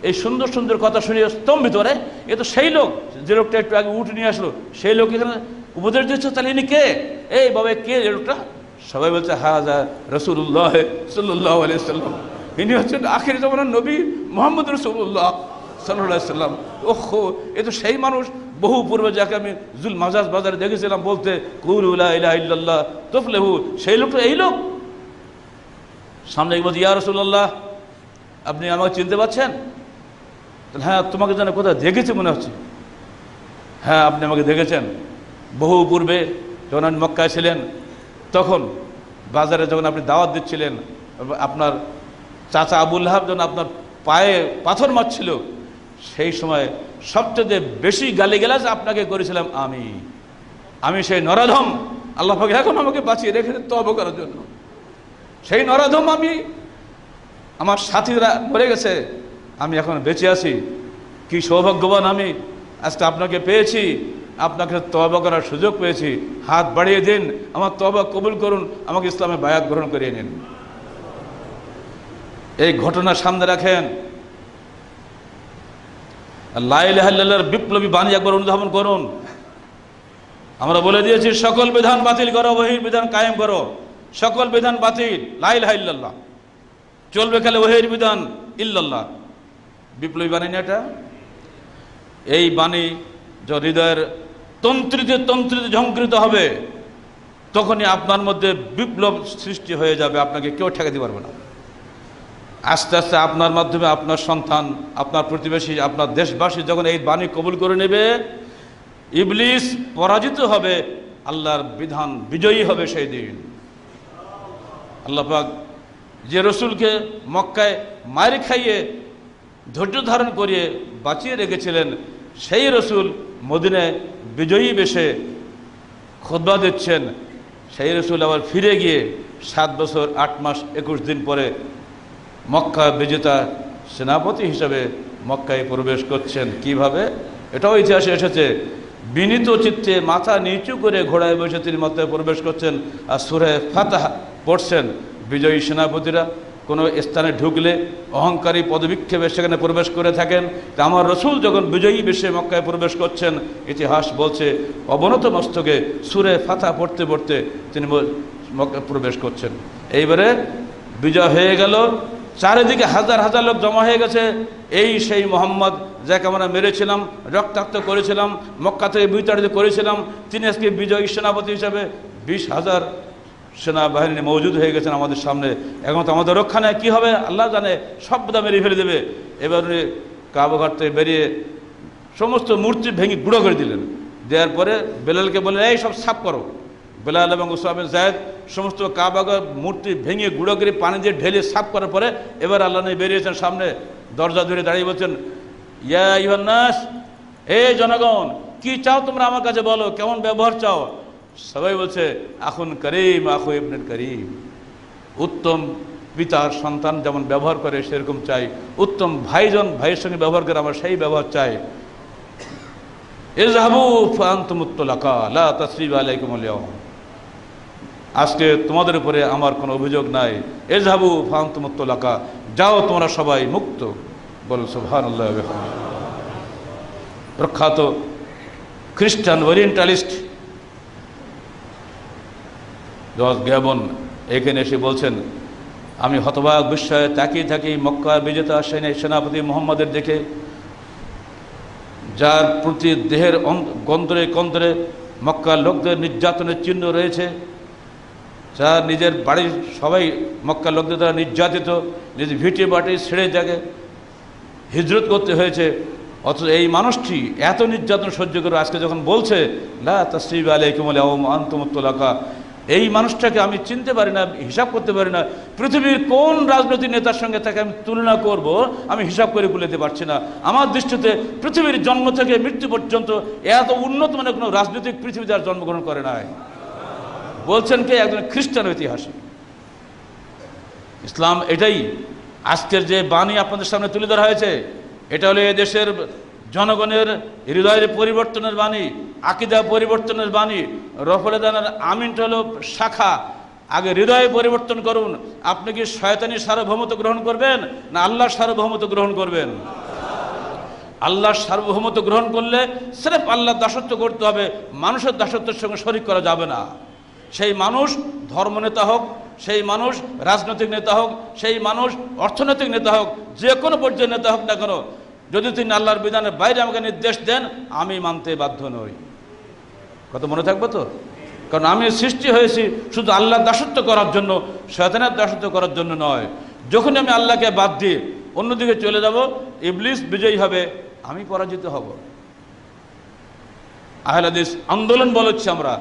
এই সুন্দর সুন্দর কথা শুনে স্তম্ভিত, রে এ তো সেই লোক, যে লোকটা একটু আগে উঠ নিয়ে আসলো, সেই লোক এখানে উপদেশ দিচ্ছে, তাহলে ইনি কে? এই বাবা কে এই লোকটা? সবাই বলছে, হাযা রাসূলুল্লাহ সাল্লাল্লাহু আলাইহি ওয়াসাল্লাম, ইনি হচ্ছেন আখির জামানার নবী মুহাম্মদ রাসূলুল্লাহ সাল্লাল্লাহু আলাইহি ওয়াসাল্লাম। ওহো, এ তো সেই মানুষ, বহু পূর্বে যাকে আমি জুল মাজাজ বাজারে দেখেছিলাম বলতে, কুলু লা ইলাহা ইল্লাল্লাহ তুফলিহু, সেই লোকটা এই লোক। সামনে বলছি, ইয়া রাসূলুল্লাহ, আপনি আমাকে চিনতে পারছেন? হ্যাঁ, তোমাকে যেন কোথায় দেখেছি মনে হচ্ছে। হ্যাঁ, আপনি আমাকে দেখেছেন বহু পূর্বে, যখন আপনি মক্কায় ছিলেন, তখন বাজারে যখন আপনি দাওয়াত দিচ্ছিলেন, আপনার চাচা আবু লাহাব যখন আপনার পায়ে পাথর মারছিল, সেই সময় সবচেয়ে বেশি গালিগালাজ আপনাকে করেছিলাম আমি সেই নরাধম। আল্লাহ পাক এখন আমাকে বাঁচিয়ে রেখেছেন তওবা করার জন্য। সেই নরাধম আমি, আমার সাথীরা মরে গেছে, আমি এখন বেঁচে আছি। কি সৌভাগ্যবান আমি, আজকে আপনাকে পেয়েছি, আপনাকে তওবা করার সুযোগ পেয়েছি। হাত বাড়িয়ে দিন, আমার তওবা কবুল করুন, আমাকে ইসলামে বায়াত গ্রহণ করিয়ে নিন। এই ঘটনা সামনে রাখেন। লা ইলাহা ইল্লাল্লাহর বিপ্লবী বাণী একবার অনুধাবন করুন। আমরা বলে দিয়েছি, সকল বিধান বাতিল করো, ওহীর বিধান কায়েম করো। সকল বিধান বাতিল, লা ইলাহা ইল্লাল্লাহ চলবে, খালি ওহীর বিধান ইল্লাল্লাহ। বিপ্লবী বাণী না এটা? এই বাণী যে হৃদয়ের তন্ত্রিতে তন্ত্রিতে ঝংকৃত হবে, তখনই আপনার মধ্যে বিপ্লব সৃষ্টি হয়ে যাবে, আপনাকে কেউ ঠেকাতে পারবে না। আস্তে আস্তে আপনার মাধ্যমে আপনার সন্তান, আপনার প্রতিবেশী, আপনার দেশবাসী যখন এই বাণী কবুল করে নেবে, ইবলিস পরাজিত হবে, আল্লাহর বিধান বিজয়ী হবে সেই দিন। আল্লাহ পাক যে রসুলকে মক্কায় মার খাইয়ে ধৈর্য ধারণ করিয়ে বাঁচিয়ে রেখেছিলেন, সেই রসুল মদিনায় বিজয়ী বেশে খুতবা দিচ্ছেন। সেই রসুল আবার ফিরে গিয়ে 7 বছর 8 মাস 21 দিন পরে মক্কা বিজেতা সেনাপতি হিসাবে মক্কায় প্রবেশ করছেন। কিভাবে? এটাও ইতিহাসে এসেছে বিনীত চিত্তে মাথা নিচু করে ঘোড়ায় বসে তিনি মক্কায় প্রবেশ করছেন আর সূরা ফাতিহা পড়ছেন। বিজয়ী সেনাপতিরা কোনো স্থানে ঢুকলে অহংকারী পদবিক্ষেপে সেখানে প্রবেশ করে থাকেন। আমার রসুল যখন বিজয়ী বেশে মক্কায় প্রবেশ করছেন, ইতিহাস বলছে অবনত মস্তকে সূরা ফাতিহা পড়তে পড়তে তিনি মক্কায় প্রবেশ করছেন। এইবারে বিজয় হয়ে গেল, চারিদিকে হাজার হাজার লোক জমা হয়ে গেছে। এই সেই মোহাম্মদ যাকে আমরা মেরেছিলাম, রক্তাক্ত করেছিলাম, মক্কা থেকে বিতাড়িত করেছিলাম, তিনি আজকে বিজয়ী সেনাপতি হিসাবে 20,000 সেনাবাহিনী মজুদ হয়ে গেছেন আমাদের সামনে। এখন তো আমাদের রক্ষা নেই, কী হবে আল্লাহ জানে, সব মেরে ফেলে দেবে। এবারে কাবাঘর থেকে বেরিয়ে সমস্ত মূর্তি ভেঙে গুঁড়ো করে দিলেন। দেওয়ার পরে বেলালকে বললেন, এই সব সাফ করো। বেলাল এবং উসামা বিন যায়েদ সমস্ত কাবাঘর মূর্তি ভেঙে গুঁড়ো করে পানি দিয়ে ঢেলে সাফ করার পরে এবার আল্লাহ নবী বেরিয়েছেন সামনে, দরজা ধরে দাঁড়িয়ে বলছেন, ইয়া আইয়ুহান নাস, এই জনগণ, কি চাও তোমরা আমার কাছে বলো, কেমন ব্যবহার চাও? সবাই বলছে আখুন করিম, আখু ইবনুল করিম, উত্তম পিতার সন্তান যেমন ব্যবহার করে সেরকম চাই, উত্তম ভাইজন ভাইয়ের সঙ্গে ব্যবহার করে আমরা সেই ব্যবহার চাই। ইযহাবু ফাআনতুমুত তুলাকা লা তাসরিবা আলাইকুমুল ইয়াওম, আজকে তোমাদের উপরে আমার কোনো অভিযোগ নাই। ইযহাবু ফাআনতুমুত তুলাকা, যাও তোমরা সবাই মুক্ত। বল সুবহানাল্লাহ। প্রখ্যাত খ্রিস্টান ওরিয়েন্টালিস্ট জর্জ গ্যাবন এখানে এসে বলছেন, আমি হতবাক বিস্ময়ে তাকিয়ে থাকি মক্কার বিজেতা সেনাপতি মুহাম্মদের দেখে, যার প্রতি দেহের গন্তরে কন্তরে মক্কার লোকদের নির্যাতনের চিহ্ন রয়েছে, যার নিজের বাড়ির সবাই মক্কার লোকদের দ্বারা নির্যাতিত, নিজ ভিটে বাটি ছেড়ে জাগে হিজরত করতে হয়েছে। অথচ এই মানুষটি এত নির্যাতন সহ্য করে আজকে যখন বলছে লা তাসরিবা আলাইকুমুল ইয়াওম আনতুমুত তুলাকা, এই মানুষটাকে আমি চিনতে পারি না, হিসাব করতে পারি না। পৃথিবীর কোন রাজনৈতিক নেতার সঙ্গে তাকে আমি তুলনা করব, আমি হিসাব করে বলতে পারছি না। আমার দৃষ্টিতে পৃথিবীর জন্ম থেকে মৃত্যু পর্যন্ত এত উন্নত মানের কোনো রাজনৈতিক পৃথিবীতে আর জন্মগ্রহণ করে নাই। বলছেন কে? একজন খ্রিস্টান ঐতিহাসিক। ইসলাম এটাই। আজকের যে বাণী আপনাদের সামনে তুলে ধরা হয়েছে, এটা হলো এই দেশের জনগণের হৃদয়ের পরিবর্তনের বাণী, আকীদা পরিবর্তনের বাণী। রফল দানের আমিনটা হলো শাখা। আগে হৃদয়ে পরিবর্তন করুন। আপনি কি শয়তানি সার্বভৌমত্ব গ্রহণ করবেন না আল্লাহর সার্বভৌমত্ব গ্রহণ করবেন? আল্লাহর সার্বভৌমত্ব গ্রহণ করলে সির্ফ আল্লাহর দাসত্ব করতে হবে, মানুষের দাসত্বের সঙ্গে শরিক করা যাবে না। সেই মানুষ ধর্মনেতা হোক, সেই মানুষ রাজনৈতিক নেতা হোক, সেই মানুষ অর্থনৈতিক নেতা হোক, যে কোনো পর্যায়ের নেতা হোক না কেন, যদি তিনি আল্লাহর বিধানের বাইরে আমাকে নির্দেশ দেন, আমি মানতে বাধ্য নই। কত মনে থাকবে তো? কারণ আমি সৃষ্টি হয়েছি শুধু আল্লাহর দাসত্ব করার জন্য, শয়তানের দাসত্ব করার জন্য নয়। যখন আমি আল্লাহকে বাদ দিয়ে অন্যদিকে চলে যাব, ইবলিস বিজয়ী হবে, আমি পরাজিত হব। আহলে হাদিস আন্দোলন বলছি আমরা,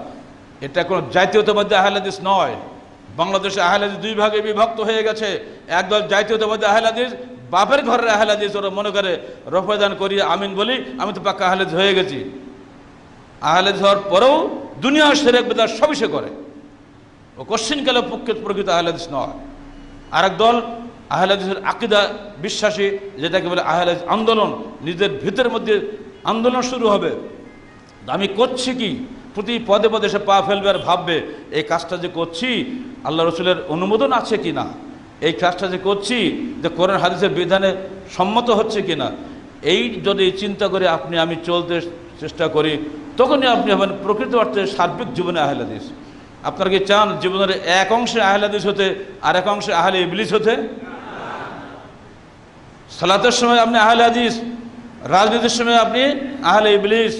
এটা কোনো জাতীয়তাবাদী আহলে হাদিস নয়। বাংলাদেশে আহলে হাদিস দুই ভাগে বিভক্ত হয়ে গেছে। একদল জাতীয়তাবাদী আহলে হাদিস, বাপের ঘরের আহলে হাদিস, ওরা মনে করে রফাদান করি আমিন বলি আমি তো পাক্কা আহলে হাদিস হয়ে গেছি। আহলে হাদিস হওয়ার পরেও দুনিয়া শিরক বিদআত সবই সে করে, ও কোশ্চিনকালে প্রকৃত আহলে হাদিস নয়। আরেক দল আহলে হাদিসের আকীদা বিশ্বাসী, যেটাকে বলে আহলে হাদিস আন্দোলন। নিজের ভিতরের মধ্যে আন্দোলন শুরু হবে, আমি করছি কি, প্রতি পদে পদে সে পা ফেলবে আর ভাববে এই কাজটা যে করছি আল্লাহ রসুলের অনুমোদন আছে কি না, এই কাজটা যে করছি যে কোরআন হাদিসের বিধানে সম্মত হচ্ছে কি না। এই যদি চিন্তা করে আপনি আমি চলতে চেষ্টা করি, তখনই আপনি হবেন প্রকৃত অর্থে সার্বিক জীবনে আহলে হাদিস। আপনারা কি চান জীবনের এক অংশে আহলে হাদিস হতে আর এক অংশে আহলে ইবলিস হতে? সালাতের সময় আপনি আহলে হাদিস, রাজনীতির সময় আপনি আহলে ইবলিস,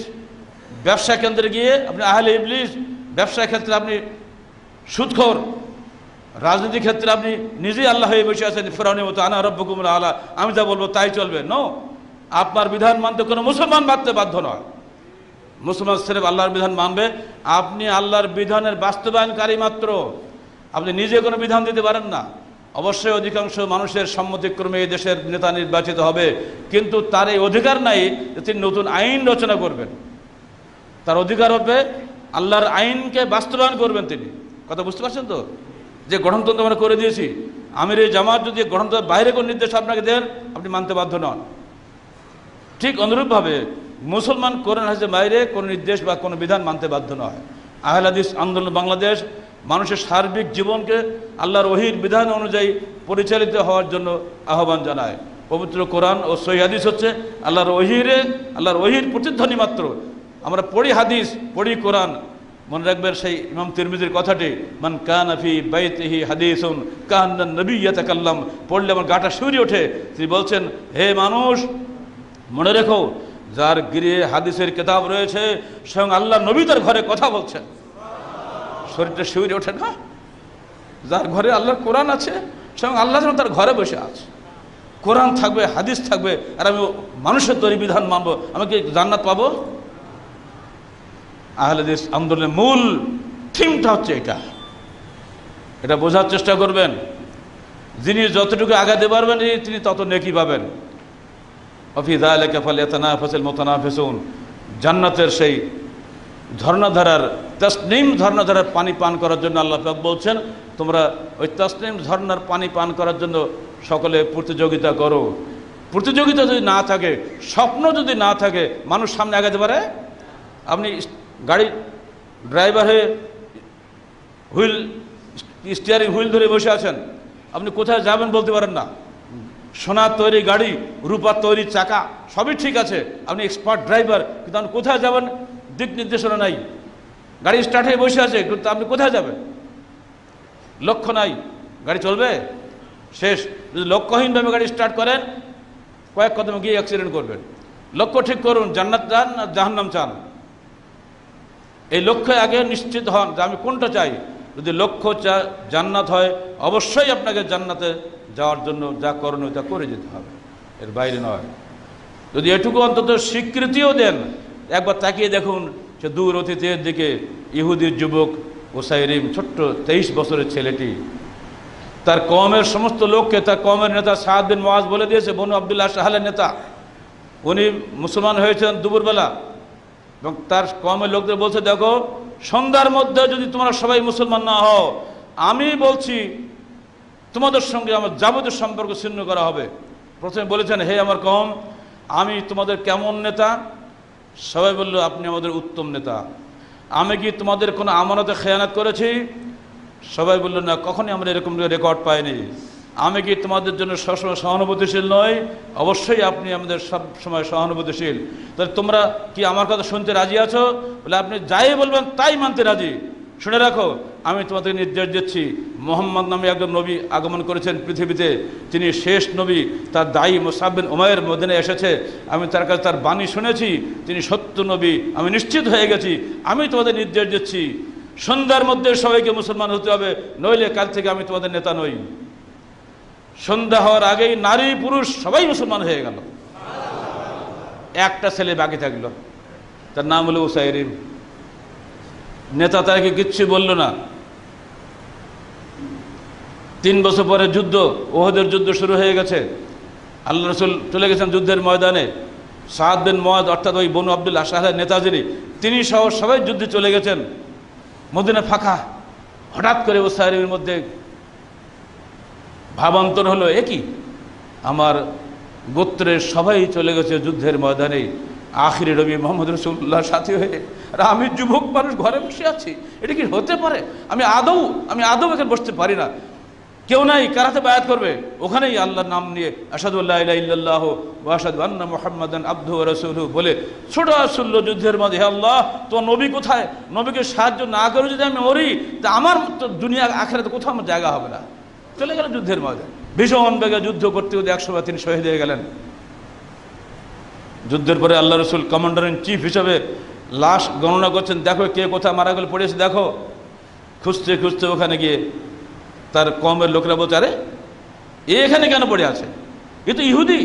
ব্যবসা কেন্দ্রে গিয়ে আপনি আহলে ইবলিস, ব্যবসা ক্ষেত্রে আপনি সুদখোর, রাজনীতি ক্ষেত্রে আপনি নিজেই আল্লাহ হয়ে বসে আছেন ফিরআউনের মতো, আনা রাব্বুকুমুল আলা, আমি যা বলবো তাই চলবে। নো, আপনার বিধান মানতে কোনো মুসলমান মানতে বাধ্য নয়। মুসলমান সির্ফ আল্লাহর বিধান মানবে। আপনি আল্লাহর বিধানের বাস্তবায়নকারী মাত্র, আপনি নিজে কোনো বিধান দিতে পারেন না। অবশ্যই অধিকাংশ মানুষের সম্মতিক্রমে এই দেশের নেতা নির্বাচিত হবে, কিন্তু তার এই অধিকার নাই যে তিনি নতুন আইন রচনা করবেন। তার অধিকার হবে আল্লাহর আইনকে বাস্তবায়ন করবেন তিনি। কথা বুঝতে পারছেন তো? যে গঠনতন্ত্র আমরা করে দিয়েছি, আমির এই জামাত যদি গঠনতন্ত্রের বাইরে কোন নির্দেশ আপনাকে দেন, আপনি মানতে বাধ্য নন। ঠিক অনুরূপভাবে মুসলমান কোরআন হাদিসের বাইরে কোনো নির্দেশ বা কোনো বিধান মানতে বাধ্য নয়। আহলে হাদিস আন্দোলন বাংলাদেশ মানুষের সার্বিক জীবনকে আল্লাহর ওহীর বিধান অনুযায়ী পরিচালিত হওয়ার জন্য আহ্বান জানায়। পবিত্র কোরআন ও সহিহ হাদিস হচ্ছে আল্লাহর ওহীর প্রতিধ্বনি মাত্র। আমরা পড়ি হাদিস, পড়ি কোরআন। মনে রাখবেন সেই ইমাম তিরমিজির কথাটি, মান কানা ফি বাইতিহি হাদিসুন কান্না নবী ইয়াতাকাল্লাম, পড়লে আমার গাটা শিউরে ওঠে। তিনি বলছেন, হে মানুষ, মনে রেখো, যার গৃহে হাদিসের কিতাব রয়েছে স্বয়ং আল্লাহ নবী তার ঘরে কথা বলছেন। শরীরটা শিউরে ওঠে না? যার ঘরে আল্লাহর কোরআন আছে স্বয়ং আল্লাহ যেন তার ঘরে বসে আছে। কোরআন থাকবে, হাদিস থাকবে, আর আমি মানুষের তৈরি বিধান মানবো, আমি কি জান্নাত পাবো? আহলে হাদিস আন্দোলনের মূল থিমটা হচ্ছে এটা বোঝার চেষ্টা করবেন। যিনি যতটুকু আগাতে পারবেন তিনি তত নেকি পাবেন। ওয়াফি যালিকা ফালইয়াতানাফাসুল মুতানাফিসুন, জান্নাতের সেই ঝর্ণাধারার তাসনিম ঝর্ণাধারার পানি পান করার জন্য আল্লাহ পাক বলছেন, তোমরা ওই তাসনিম ঝর্ণার পানি পান করার জন্য সকলে প্রতিযোগিতা করো। প্রতিযোগিতা যদি না থাকে, স্বপ্ন যদি না থাকে, মানুষ সামনে আগাতে পারে? আপনি গাড়ি ড্রাইভার হয়ে স্টিয়ারিং হুইল ধরে বসে আছেন, আপনি কোথায় যাবেন বলতে পারেন না। সোনার তৈরি গাড়ি, রূপার তৈরি চাকা, সবই ঠিক আছে, আপনি এক্সপার্ট ড্রাইভার, কিন্তু আপনি কোথায় যাবেন দিক নির্দেশনা নাই। গাড়ি স্টার্ট হয়ে বসে আছে, কিন্তু আপনি কোথায় যাবেন? লক্ষ্য নাই, গাড়ি চলবে? শেষ। যদি লক্ষ্যহীনভাবে গাড়ি স্টার্ট করেন, কয়েক কদমে গিয়ে অ্যাক্সিডেন্ট করবেন। লক্ষ্য ঠিক করুন, জান্নাত চান না জাহান্নাম চান? এই লক্ষ্যে আগে নিশ্চিত হন যে আমি কোনটা চাই। যদি লক্ষ্য জান্নাত হয়, অবশ্যই আপনাকে জান্নাতে যাওয়ার জন্য যা করণীয় তা করে যেতে হবে, এর বাইরে নয়। যদি এটুকু অন্তত স্বীকৃতিও দেন, একবার তাকিয়ে দেখুন সে দূর অতীতের দিকে, ইহুদির যুবক উসাইরিম, ছোট্ট 23 বছরের ছেলেটি, তার কওমের সমস্ত লোককে, তার কওমের নেতা সাদ বিন মুআজ বলে দিয়েছে, বনু আব্দুল্লাহ সাহালের নেতা, উনি মুসলমান হয়েছেন দুপুরবেলা, এবং তার কওমের লোকদের বলছে, দেখো সন্ধ্যার মধ্যে যদি তোমরা সবাই মুসলমান না হও, আমি বলছি তোমাদের সঙ্গে আমার যাবতীয় সম্পর্ক ছিন্ন করা হবে। প্রথমে বলেছেন, হে আমার কওম, আমি তোমাদের কেমন নেতা? সবাই বলল, আপনি আমাদের উত্তম নেতা। আমি কি তোমাদের কোনো আমানতে খেয়ানত করেছি? সবাই বলল, না, কখনই আমরা এরকম রেকর্ড পাইনি। আমি কি তোমাদের জন্য সবসময় সহানুভূতিশীল নই? অবশ্যই আপনি আমাদের সব সময় সহানুভূতিশীল। তাহলে তোমরা কি আমার কথা শুনতে রাজি আছো? বলে, আপনি যাই বলবেন তাই মানতে রাজি। শুনে রাখো, আমি তোমাদের নির্দেশ দিচ্ছি, মুহাম্মদ নামে একজন নবী আগমন করেছেন পৃথিবীতে, তিনি শেষ নবী। তার দায়ী মুসআব বিন উমাইর মদিনায় এসেছে, আমি তার কাছে তার বাণী শুনেছি, তিনি সত্য নবী, আমি নিশ্চিত হয়ে গেছি। আমি তোমাদের নির্দেশ দিচ্ছি, সন্ধ্যার মধ্যে সবাইকে মুসলমান হতে হবে, নইলে কাল থেকে আমি তোমাদের নেতা নই। সন্ধ্যা হওয়ার আগেই নারী পুরুষ সবাই মুসলমান হয়ে গেল। একটা ছেলে বাকি থাকলো, তার নাম হলো উসাইরিম। নেতা তাকে কিচ্ছু বলল না। 3 বছর পরে যুদ্ধ, ওহদের যুদ্ধ শুরু হয়ে গেছে। আল্লাহ রাসূল চলে গেছেন যুদ্ধের ময়দানে। সাদ বিন মুআজ, অর্থাৎ ওই বনু আব্দুল্লাহ সাহালের নেতা যিনি, তিনি সহ সবাই যুদ্ধে চলে গেছেন। মদিনা ফাঁকা। হঠাৎ করে উসাইরিমের মধ্যে ভাবান্তর হলো, কি আমার গোত্রের সবাই চলে গেছে যুদ্ধের ময়দানে, আখিরি নবী মুহাম্মদ রাসূলুল্লাহ সাথী হয়ে, আর আমি যুবক মানুষ ঘরে বসে আছি। এটা কি হতে পারে? আমি আদৌ এখানে বসতে পারি না। কেউ নাই, কারাতে বায়াত করবে? ওখানেই আল্লাহর নাম নিয়ে আশহাদু আল্লা ইলাহা ইল্লাল্লাহু ওয়া আশহাদু আন্না মুহাম্মাদান আবদুহু ওয়া রাসূলুহু বলে ছোটা আসল যুদ্ধের মধ্যে, হে আল্লাহ, তোমার নবী কোথায়? নবীকে সাহায্য না করে যদি আমি মরি, তা আমার তো দুনিয়া আখিরাতে কোথাও আমার জায়গা হবে না। চলে গেল যুদ্ধের ময়দানে। ভীষণ বেগে যুদ্ধ করতে করতে একসময় তিনি শহীদ হয়ে গেলেন। যুদ্ধের পরে আল্লাহ রাসূল কমান্ডার ইন চিফ হিসাবে লাশ গণনা করছেন, দেখো কে কোথায় মারা গেল পড়েছে, দেখো। খুঁজতে খুঁজতে ওখানে গিয়ে তার কওমের লোকেরা বলছে, আরে এখানে কেন পড়ে আছে? এ তো ইহুদি।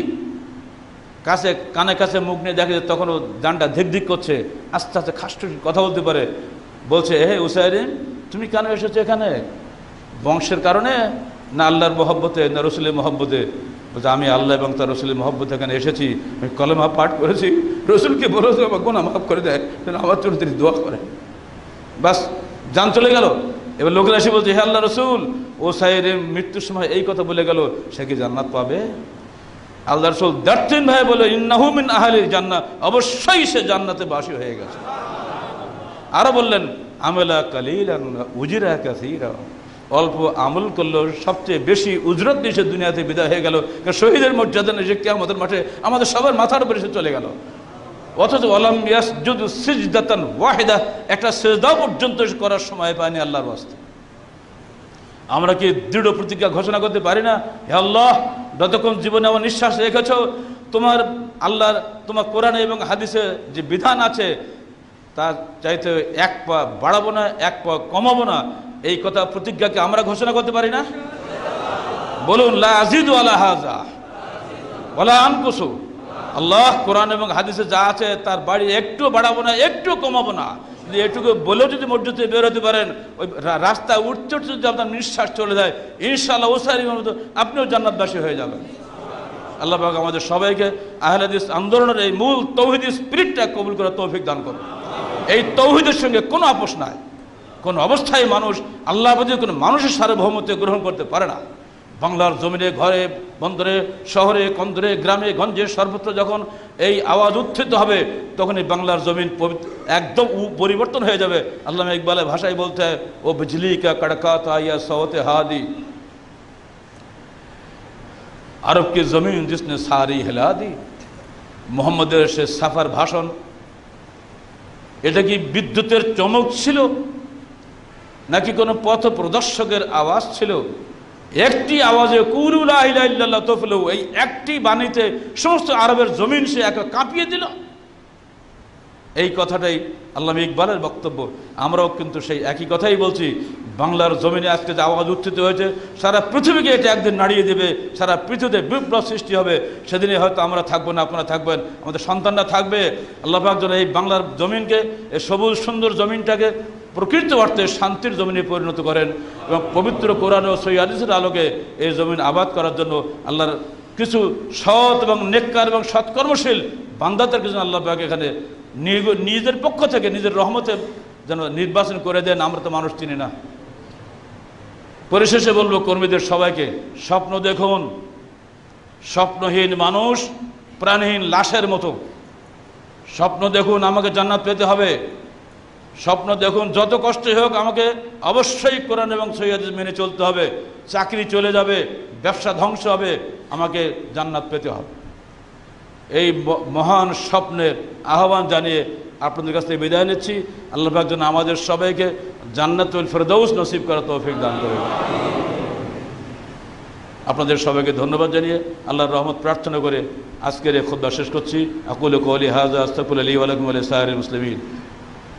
কানে কাছে মুখ নিয়ে দেখে, তখনও জানটা ধিক করছে, আস্তে আস্তে খাসটুস কথা বলতে পারে। বলছে, হে উসাইরিম, তুমি কেন এসেছো এখানে? বংশের কারণে, না আল্লাহর মহব্বতে, না রসুলের মহব্বতে? বলছে, আমি আল্লাহ এবং তার রসুলের মহব্বতে এখানে এসেছি। আমি কলেমা পাঠ করেছি, রসুলকে বলেছি আমার গুনাহ মাফ করে দেয়, আমার জন্য তিনি দোয়া করেন। বাস, জান চলে গেল। এবার লোকেরা এসে বলছে, হে আল্লাহ রসুল, উসাইরিম মৃত্যুর সময় এই কথা বলে গেল, সে কি জান্নাত পাবে? আল্লাহ রাসূল দার্তিন ভাই বলে ইন্নাহু মিন আহলিল জান্নাহ, অবশ্যই সে জান্নাতে বাসী হয়ে গেছে। আরো বললেন আমালা কালিলান উজরা কাসীরা, অল্প আমল করলেও সবচেয়ে বেশি উজরত নিয়ে সে দুনিয়াতে বিদায় হয়ে গেল। শহীদের মর্যাদা নিয়ে কিয়ামতের মাঠে আমাদের সবার মাথার উপরে সে চলে গেল। অথচ ওয়ালাম ইয়াসজুদু সিজদাতান ওয়াহিদা, একটা সিজদা পর্যন্ত করার সময় পায়নি আল্লাহর ওয়াস্তে। আমরা কি দৃঢ় প্রতিজ্ঞা ঘোষণা করতে পারি না, হে আল্লাহ যতক্ষণ জীবনে আমার নিঃশ্বাস রেখেছ, তোমার আল্লাহর তোমার কোরআনে এবং হাদিসে যে বিধান আছে তার চাইতে এক পা বাড়াবো না, এক পা কমাবো না, এই কথা প্রতিজ্ঞাকে আমরা ঘোষণা করতে পারি না? বলুন লা আযিদু আলা হাযা ওয়ালা আনকুসু। আল্লাহ কোরআন এবং হাদিসে যা আছে তার বাড়ি একটু বাড়াবো না, একটু কমাবো না। এটুকু বলেও যদি মসজিদে বের হতে পারেন, ওই রাস্তা উঠতে উঠতে যদি আপনার নিঃশ্বাস চলে যায়, ইনশাআল্লাহ ওসারিমের মতো আপনিও জান্নাতবাসী হয়ে যাবেন। আল্লাহ পাক আমাদের সবাইকে আহলে হাদিস আন্দোলনের এই মূল তৌহিদি স্পিরিটটা কবুল করে তৌফিক দান করুন। এই তৌহিদের সঙ্গে কোনো আপোষ নাই। কোন অবস্থায় মানুষ আল্লাহ প্রতি কোনো মানুষের সার্বভৌমত্ব গ্রহণ করতে পারে না। বাংলার জমিনে, ঘরে, বন্দরে, শহরে, কন্দরে, গ্রামে, গঞ্জে, সর্বত্র যখন এই আওয়াজ উত্থিত হবে, তখন এই বাংলার জমিন একদম পরিবর্তন হয়ে যাবে। আল্লামা ইকবালের ভাষায় বলতে হয়, ও বিজলি কা কড়কাত আয়া সওতে হাদি, আরব কি জমিন জিসনে সারি হিলা দি। মোহাম্মদের সে সাফার ভাষণ, এটা কি বিদ্যুতের চমক ছিল নাকি কোনো পথ প্রদর্শকের আওয়াজ ছিল? একটি আওয়াজে কুলু লা ইলাহা ইল্লাল্লাহ তুফলিহু, এই একটি বাণীতে সমস্ত আরবের জমিন সে একা কাঁপিয়ে দিল। এই কথাটাই আল্লামা ইকবালের বক্তব্য। আমরাও কিন্তু সেই একই কথাই বলছি। বাংলার জমিনে আজকে যে আওয়াজ উত্থিত হয়েছে, সারা পৃথিবীকে এটা একদিন নাড়িয়ে দেবে, সারা পৃথিবীতে বিপ্লব সৃষ্টি হবে। সেদিনে হয়তো আমরা থাকবো না, আপনারা থাকবেন, আমাদের সন্তানরা থাকবে। আল্লাহ পাক যেন এই বাংলার জমিনকে, এই সবুজ সুন্দর জমিনটাকে প্রকৃত অর্থে শান্তির জমিনে পরিণত করেন এবং পবিত্র কোরআন ও সহিহ হাদিসের আলোকে এই জমিন আবাদ করার জন্য আল্লাহর কিছু সৎ এবং নেককার এবং সৎকর্মশীল বান্দাদেরকে যেন আল্লাহ পাক এখানে নিজের পক্ষ থেকে নিজের রহমতে যেন নির্বাচন করে দেন। আমরা তো মানুষ চিনি না। পরিশেষে বলবো কর্মীদের সবাইকে, স্বপ্ন দেখুন। স্বপ্নহীন মানুষ প্রাণহীন লাশের মতো। স্বপ্ন দেখুন আমাকে জান্নাত পেতে হবে। স্বপ্ন দেখুন যত কষ্টই হোক আমাকে অবশ্যই কোরআন এবং সহিহ হাদিস মেনে চলতে হবে। চাকরি চলে যাবে, ব্যবসা ধ্বংস হবে, আমাকে জান্নাত পেতে হবে। এই মহান স্বপ্নের আহ্বান জানিয়ে আপনাদের কাছ থেকে বিদায় নিচ্ছি। আল্লাহ পাক যেন আমাদের সবাইকে জান্নাতুল ফেরদাউস নসিব করার তৌফিক দান করুন। আপনাদের সবাইকে ধন্যবাদ জানিয়ে আল্লাহর রহমত প্রার্থনা করে আজকের এই খুতবা শেষ করছি। আকুলু কওলি হাযা আস্তাগফিরুল্লাহ লি ওয়া লাকুম ওয়া লিসাইরিল মুসলিমিন।